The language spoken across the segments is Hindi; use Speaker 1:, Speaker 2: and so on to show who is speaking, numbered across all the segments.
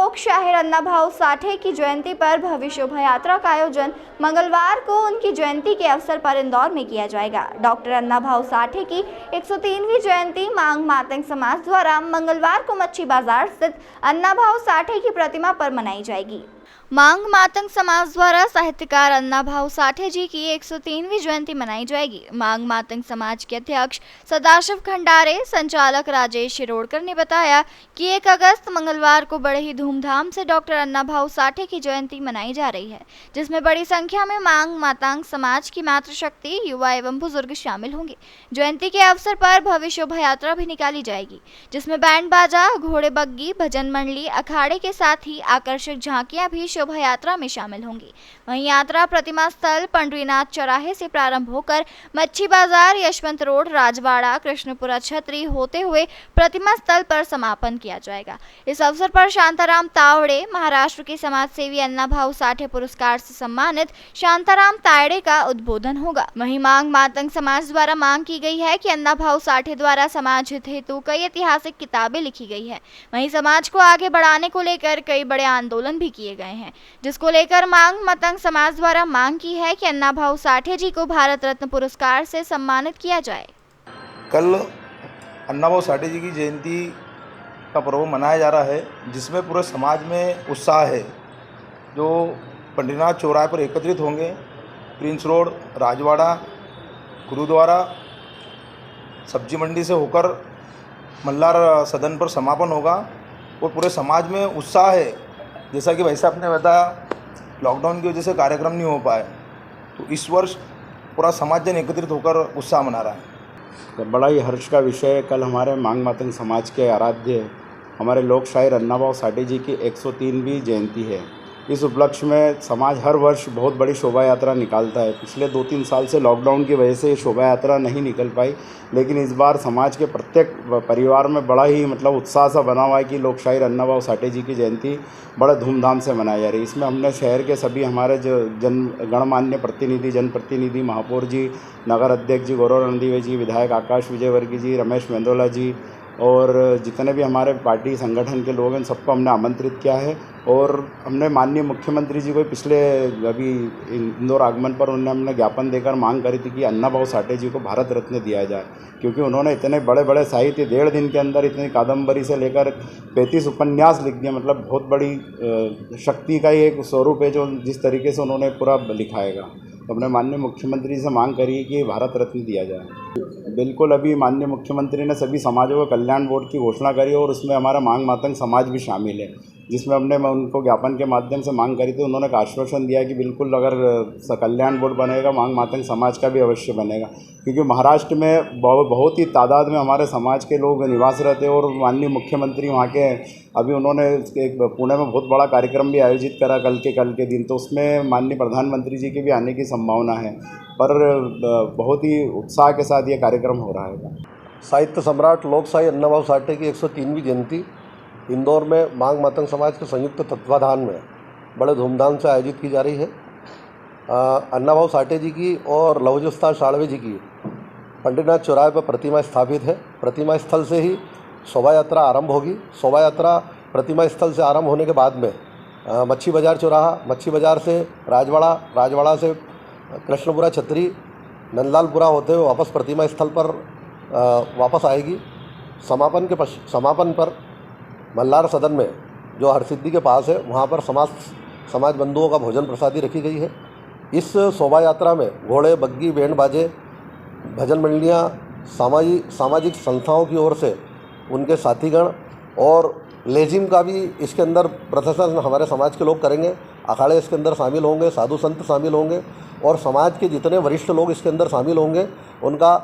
Speaker 1: लोक शाहीर अन्नाभाऊ साठे की जयंती पर भव्य शोभा यात्रा का आयोजन मंगलवार को उनकी जयंती के अवसर पर इंदौर में किया जाएगा। डॉक्टर अन्नाभाऊ साठे की 103वीं जयंती मांग मातंग समाज द्वारा मंगलवार को मच्छी बाजार स्थित अन्नाभाऊ साठे की प्रतिमा पर मनाई जाएगी। मांग मातंग समाज द्वारा साहित्यकार अन्नाभाऊ साठे जी की 103वीं जयंती मनाई जाएगी। मांग मातंग समाज के अध्यक्ष सदाशिव खंडारे, संचालक राजेश शिरोडकर ने बताया कि 1 अगस्त मंगलवार को बड़े ही धूमधाम से डॉक्टर अन्नाभाऊ साठे की जयंती मनाई जा रही है, जिसमें बड़ी संख्या में मांग मातंग समाज की मातृशक्ति, युवा एवं बुजुर्ग शामिल होंगे। जयंती के अवसर पर भव्य शोभा यात्रा भी निकाली जाएगी, जिसमें बैंड बाजा, घोड़े बग्गी, भजन मंडली, अखाड़े के साथ ही आकर्षक झांकियां भी शोभा यात्रा में शामिल होंगी। वहीं यात्रा प्रतिमा स्थल पंडरीनाथ चौराहे से प्रारंभ होकर मच्छी बाजार, यशवंत रोड, राजवाड़ा, कृष्णपुरा छतरी होते हुए प्रतिमा स्थल पर समापन किया जाएगा। इस अवसर पर शांताराम तावड़े, महाराष्ट्र के समाज सेवी अन्नाभाऊ साठे पुरस्कार से सम्मानित शांताराम तायड़े का उद्बोधन होगा। वहीं मांग मातंग समाज द्वारा मांग की गई है कि अन्नाभाऊ साठे द्वारा समाज हित हेतु कई ऐतिहासिक किताबें लिखी गई है। वहीं समाज को आगे बढ़ाने को लेकर कई बड़े आंदोलन भी किए गए हैं, जिसको लेकर मांग मातंग समाज द्वारा मांग की है कि अन्नाभाऊ साठे जी को भारत रत्न पुरस्कार से सम्मानित किया जाए।
Speaker 2: कल अन्नाभाऊ साठे जी की जयंती का पर्व मनाया जा रहा है, जिसमें पूरे समाज में उत्साह है। जो पंडरीनाथ चौराहे पर एकत्रित होंगे, प्रिंस रोड, राजवाड़ा, गुरुद्वारा, सब्जी मंडी से होकर मल्हार सदन पर समापन होगा और पूरे समाज में उत्साह है। जैसा कि वैसे आपने बताया, लॉकडाउन की वजह से कार्यक्रम नहीं हो पाए, तो इस वर्ष पूरा समाज जन एकत्रित होकर उत्साह मना रहा है।
Speaker 3: बड़ा ही हर्ष का विषय है। कल हमारे मांग मातंग समाज के आराध्य हमारे लोक शायर अन्नाभाऊ साठे जी की 103वीं जयंती है। इस उपलक्ष्य में समाज हर वर्ष बहुत बड़ी शोभा यात्रा निकालता है। पिछले 2-3 साल से लॉकडाउन की वजह से शोभा यात्रा नहीं निकल पाई, लेकिन इस बार समाज के प्रत्येक परिवार में बड़ा ही उत्साह सा बना हुआ है कि लोक शायर अन्नाभाऊ साठे जी की जयंती बड़े धूमधाम से मनाई जा रही है। इसमें हमने शहर के सभी हमारे जो गणमान्य प्रतिनिधि, जनप्रतिनिधि, महापौर जी, नगर अध्यक्ष जी, गौरव रणदीवे जी, विधायक आकाश विजयवर्गीय जी, रमेश मेंदोला जी और जितने भी हमारे पार्टी संगठन के लोग हैं, सबको हमने आमंत्रित किया है। और हमने माननीय मुख्यमंत्री जी को पिछले अभी इंदौर आगमन पर हमने ज्ञापन देकर मांग करी थी कि अन्नाभाऊ साठे जी को भारत रत्न दिया जाए, क्योंकि उन्होंने इतने बड़े बड़े साहित्य 1.5 दिन के अंदर इतनी कादम्बरी से लेकर 35 उपन्यास लिख दिए। मतलब बहुत बड़ी शक्ति का ही एक स्वरूप है जो जिस तरीके से उन्होंने पूरा लिखाएगा। तो हमने माननीय मुख्यमंत्री से मांग करी है कि भारत रत्न दिया जाए। बिल्कुल, अभी माननीय मुख्यमंत्री ने सभी समाजों का कल्याण बोर्ड की घोषणा करी और उसमें हमारा मांग मातंग समाज भी शामिल है, जिसमें हमने उनको ज्ञापन के माध्यम से मांग करी थी। उन्होंने आश्वासन दिया कि बिल्कुल अगर कल्याण बोर्ड बनेगा, मांग मातंग समाज का भी अवश्य बनेगा, क्योंकि महाराष्ट्र में बहुत ही तादाद में हमारे समाज के लोग निवास रहते हैं। और माननीय मुख्यमंत्री वहाँ के अभी उन्होंने एक पुणे में बहुत बड़ा कार्यक्रम भी आयोजित करा कल के दिन, तो उसमें माननीय प्रधानमंत्री जी के भी आने की संभावना है। पर बहुत ही उत्साह के साथ ये कार्यक्रम हो रहा है।
Speaker 4: साहित्य सम्राट लोक शायर अन्नाभाऊ साठे की 103वीं जयंती इंदौर में मांग मातंग समाज के संयुक्त तत्वाधान में बड़े धूमधाम से आयोजित की जा रही है। अन्नाभाऊ साठे जी की और लवज उस्ताद शाळवे जी की पंडरीनाथ चौराहे पर प्रतिमा स्थापित है। प्रतिमा स्थल से ही शोभा यात्रा आरंभ होगी। शोभा यात्रा प्रतिमा स्थल से आरंभ होने के बाद में मच्छी बाजार चौराहा, मच्छी बाजार से राजवाड़ा, राजवाड़ा से कृष्णपुरा छतरी, नंदलालपुरा होते हुए वापस प्रतिमा स्थल पर वापस आएगी। समापन पर मल्हार सदन में जो हरसिद्धि के पास है, वहाँ पर समाज बंधुओं का भोजन प्रसादी रखी गई है। इस शोभा यात्रा में घोड़े, बग्गी, बैंड बाजे, भजन मंडलियाँ, सामाजिक संस्थाओं की ओर से उनके साथीगण और लेजिम का भी इसके अंदर प्रदर्शन हमारे समाज के लोग करेंगे। अखाड़े इसके अंदर शामिल होंगे, साधु संत शामिल होंगे और समाज के जितने वरिष्ठ लोग इसके अंदर शामिल होंगे, उनका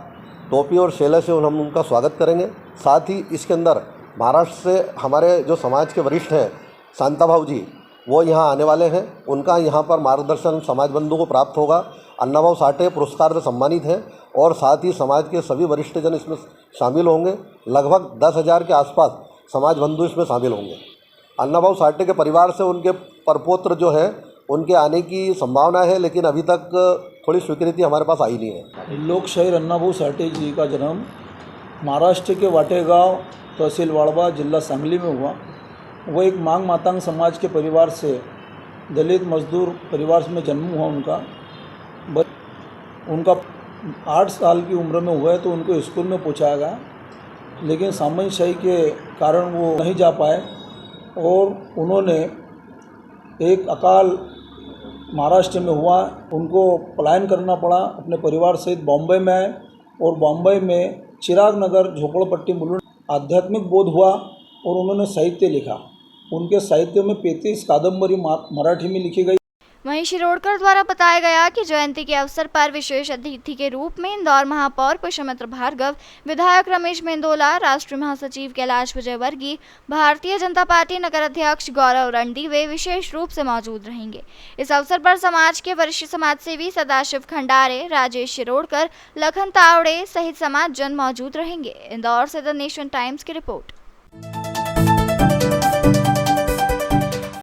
Speaker 4: टोपी और शेले से हम उनका स्वागत करेंगे। साथ ही इसके अंदर महाराष्ट्र से हमारे जो समाज के वरिष्ठ हैं, शांताभाऊ जी, वो यहाँ आने वाले हैं। उनका यहाँ पर मार्गदर्शन समाज बंधु को प्राप्त होगा। अन्नाभाऊ साठे पुरस्कार से सम्मानित हैं और साथ ही समाज के सभी वरिष्ठ जन इसमें शामिल होंगे। लगभग 10,000 के आसपास समाज बंधु इसमें शामिल होंगे। अन्नाभाऊ साठे के परिवार से उनके परपोत्र जो हैं, उनके आने की संभावना है, लेकिन अभी तक थोड़ी स्वीकृति हमारे पास आई नहीं है।
Speaker 5: लोक शायर अन्नाभाऊ साठे जी का जन्म महाराष्ट्र के वाटेगांव, तहसील वाड़वा, जिला सांगली में हुआ वो एक मांग मातांग समाज के परिवार से, दलित मजदूर परिवार में जन्म हुआ उनका 8 साल की उम्र में हुआ है तो उनको स्कूल में पहुंचाया गया, लेकिन सामंजस्य के कारण वो नहीं जा पाए और उन्होंने एक अकाल महाराष्ट्र में हुआ, उनको पलायन करना पड़ा, अपने परिवार सहित बॉम्बे में आए और बॉम्बे में चिराग नगर झोपड़पट्टी मुलुंड आध्यात्मिक बोध हुआ और उन्होंने साहित्य लिखा। उनके साहित्य में 35 कादम्बरी मराठी में लिखी गई।
Speaker 1: वहीं शिरोडकर द्वारा बताया गया कि जयंती के अवसर पर विशेष अतिथि के रूप में इंदौर महापौर पुष्यमित्र भार्गव, विधायक रमेश मेंदोला, राष्ट्रीय महासचिव कैलाश विजयवर्गीय, भारतीय जनता पार्टी नगर अध्यक्ष गौरव रणदीवे विशेष रूप से मौजूद रहेंगे। इस अवसर पर समाज के वरिष्ठ समाजसेवी सदाशिव खंडारे, राजेश शिरोडकर, लखन तावड़े सहित समाज जन मौजूद रहेंगे। इंदौर से द नेशन टाइम्स की रिपोर्ट।